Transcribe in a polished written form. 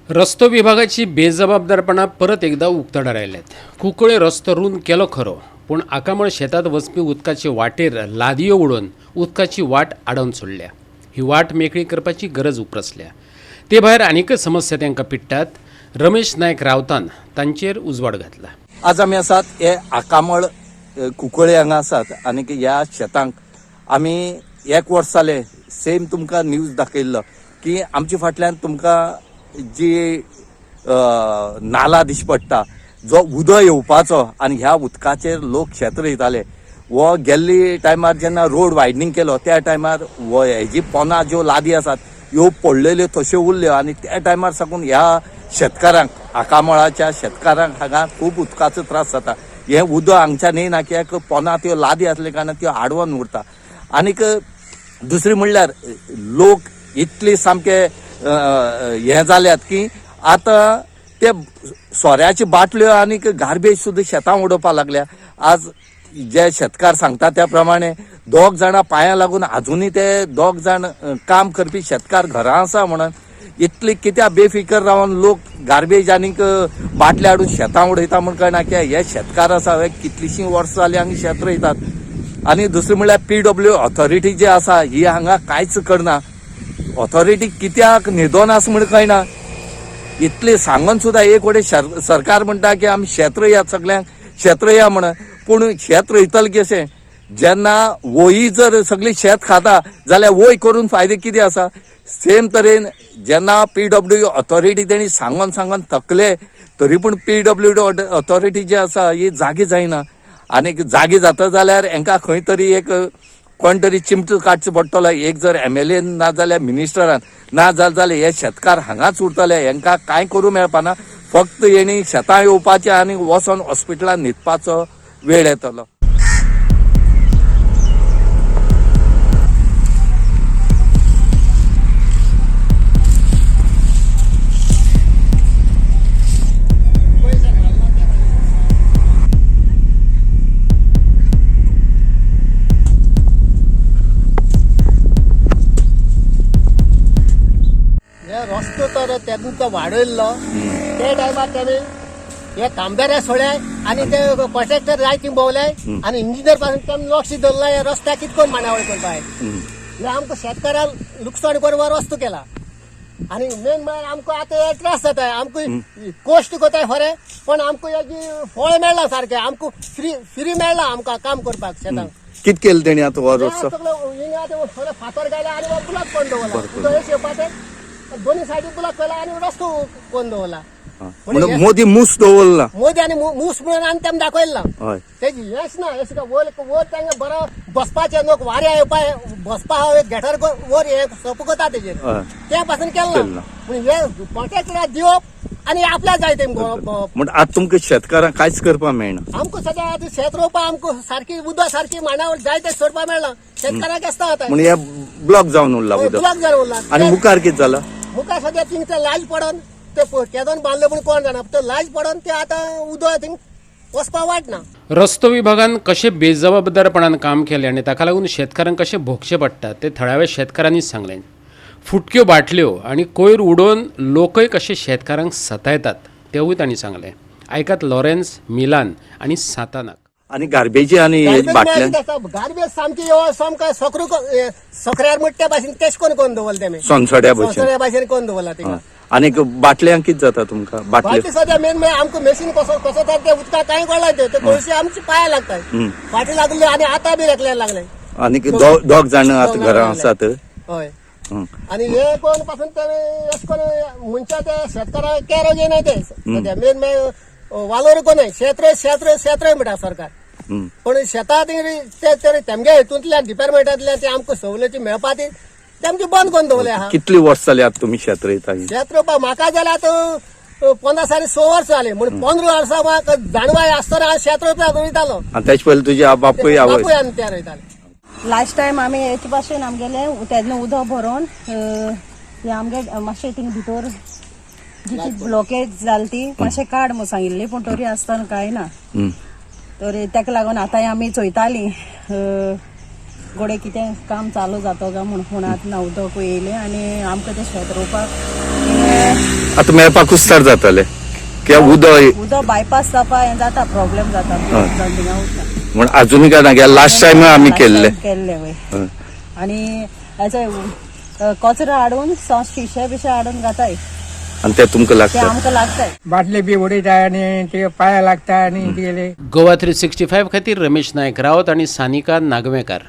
रस्तो विभागाची बेजबाबदारपणा परत एकदा उक्ताडा राहिल्यात। कुंकळे रस्तो रुंद केलो खरो, पण आकामळ शेतात वचपी उदकाचे वाटेर लादयो उडोवन उदकाची वाट आडोवन सोडल्या। ही वाट मेकळी करपाची गरज उपरसल्या। ते भायर आनीक समस्या तांकां पिट्टात। रमेश नायक रावतान तांचेर उजवाड घातला। आज आमी आसात हे आकामळ कुंकळे हांगा आसात आनी ह्या शेतांक आमी एक वर्स जालें सेम तुमकां न्यूज दाखयल्लो की आमच्या फाटल्यान तुमकां जी नाला दिश्टी पडटा जो उदक येवपाचो आनी ह्या उदकाचेर लोक शेत रोयताले। वो गेल्ली टायमार जेन्ना रोड वायडनींग केलो त्या टायमार हेजी पोना ज्यो लादी आसात ह्यो पडलेल्यो तश्यो उरल्यो आनी त्या टायमार साकून ह्या शेतकारांक आकामळाच्या शेतकारांक हांगा खूब उदकाचो त्रास जाता। हे उदक हांगच्यान येना कित्याक पोना त्यो लादी आसले कारणान त्यो आडवून उरता। आनीक दुसरी म्हणल्यार लोक इतले सामके हे जाल्यात की आता ते सोऱ्याची बाटल्यो आनी गार्बेज सुद्दां शेतां उडोवपाक लागल्या। आज जे शेतकार सांगता त्या प्रमाणे 2 जाणां पांयां लागून अजुनूय ते 2 जाण काम करपी शेतकार घरां आसा म्हणून इतले कित्याक बेफिकर रावन लोक गार्बेज आनीक बाटले हाडून शेतां उडयता म्हण कळना की हे शेतकार आसा हे कितलीशीं वर्सां जालीं हांगा शेत रोयतात। आनी दुसरें म्हणल्यार PW ऑथॉरिटी जी आसा ही हांगा कांयच करना। ऑथॉरिटी कित्याक न्हिदोन आसा म्हण कळना। इतले सांगून सुद्दां एक वटेन सरकार म्हणटा की आमी शेत रोययात, सगळ्यांक शेत रोया म्हणून, पूण शेत रोयतले कशें जेन्ना वोयी जर सगळी शेत खाता जाल्यार वोय करून फायदो कितें आसा। सेम तरेन जेन्ना PW ऑथॉरिटी तेणी सांगून थकले तरी पूण PW ऑथॉरिटी जी आसा ही जागी जायना। आनीक जागी जाता जाल्यार हांकां खंय तरी एक कोण तरी चिमटो काडचो पडटलो। एक जर MLA ना जाल्यार मिनिस्टरान ना जाल्यार हे शेतकार हांगाच उरतले, हांकां कांय करूं मेळपाना। फक्त हेणी शेतां येवपाचें आनी वचोन हॉस्पिटलांत न्हिदपाचो वेळ येतलो। रस्तो तर त्यांचा वाडयल्लो त्या टायमार तेणी हे तांबेऱ्या सोडल्याय आनी ते कॉन्ट्रॅक्टर जाय ती भोवल्याय आनी इंजिनियर पासून त्यांनी लक्ष धरला या रस्त्याक कितकोन मांडावळ करपाय। हे आमकां शेतकारांक लुकसाण करून रस्तो केला आनी मेन म्हळ्यार आमकां आतां त्रास जाता। आमकां कॉस्ट कोताय खरें पण आमकां हेजी फळ मेळना सारकें, आमकां फ्री मेळना आमकां काम करपाक शेतांक। कितें केलें तेणी आतां हो रस्तो? सगळें फातर घायला आनी ब्लॉक करून दवरला। उदक येवपाचें दोन्ही सायडी ब्लॉक केला आणि रस्तो कोण दवरला। मोदी मूस दवरला, मोदी आणि मूस म्हणून आनी तेम दाखयला तेजी हेच ना हेच का वोर तांकां बरो बसपाचें लोक वाऱ्या येवपाय बसपा गॅटर वोर हे सोप कोता तेजेर त्या पासून केला। पूण हे कॉन्ट्रॅक्टराक दिवप आनी आपल्याक जाय तें म्हणजे आतां तुमकां शेतकारांक कांयच करपाक मेळना। आमकां सद्या आतां शेत रोवपाक आमकां सारकी उदक सारकी मांडावळ जाय तें सोडपाक मेळना। शेतकाराक आसता आता म्हणजे हे ब्लॉक जावन उरला उदक। ब्लॉक जावन उरला आनी मुखार कितें जाला? मुखार सद्या थिंग लाज पडोन ते केदोन बांदले म्हूण कोण जाणा तो लाज पडोन ते आतां उदक थिंग वचपाक वाटना। रस्तो विभागान कशे बेजबाबदारपणान काम केलें आनी ताका लागून शेतकारांक कशें भोगचें पडटा तें थळाव्या शेतकारांनीच सांगलें। फुटक्यो बाटल्यो आनी कोयर उडोवन लोकय कशे शेतकारांक सतायतात तेवूय तांणी सांगलें। आयकात लॉरेन्स, मिलान आनी सातानाक। आनी गार्बेजी आनी बाटल्या गार्बेज सामकी सामका सखऱ्यार मुट्ट्या भाशेन तेश कोण दवरला तेमी सोनसड्या भाशेन कोण दवरला तिका। आनी बाटल्यांक कितें जाता तुमकां? बाटली सद्या मेन म्हळ्यार आमकां मेशीन कसो तर ते उदकाक कांय कळना ते कळशी आमची पांयां लागतात फाटी लागले आनी आतां बी रेकल्यार लागले। आनी 2 जाण आतां घरां आसात। हय आनी हे कोण पासून ते अशें करून मनशा ते शेतकाराक कॅर घेयनाय ते सद्या मेन वालोर कोण शेत रोय म्हणटा सरकार। पण शेतां तेमगे हेतूंतल्यान डिपार्टमेंटांतल्यान ते आमकां सवलती मेळपा ती तेमची बंद करून दवरले आहा। कितली वर्स जाली आतां तुमी शेत रोयता? शेत रोवपाक म्हाका जाल्यार आतां 15 साली 6 वर्स जाली म्हण 15 वर्सां म्हाका जाणवाय आसतना हांव शेत रोयतालो आनी तेचे पयलीं तुजे बापूय आवय आनी ते रोयताले। लास्ट टायम आमी हेचे भाशेन आमगेले तेन्ना उदक भरोवन हे आमगे मातशें थिंग भितर जी ब्लॉकेज जाली ती मातशें काड म्हूण सांगिल्ली पूण तरी आसतना कांय ना। तरी ताका लागून आतां आमी चोयतालीं गोडे कितें काम चालू जातो काय म्हणून आतां उदक येयलें आनी आमकां तें शेत रोवपाक आता मेळपाकूच स्टार्ट जाताले किंवा उदक बायपास जावपा हें जाता प्रॉब्लेम जाता म्हण अजूनही काय ना लास्ट टाइम आम्ही केल्ले वय आणि हेचे कचरो हाडून शिशे बिशे हाडून घाताय आणि ते तुमकां ते लागता आमकां लागताय बाटले बी उडयता आनी ते पांयां लागता आनी गेले गोवा 365 खातीर रमेश नायक रावत आणि सानिका नागवेकर.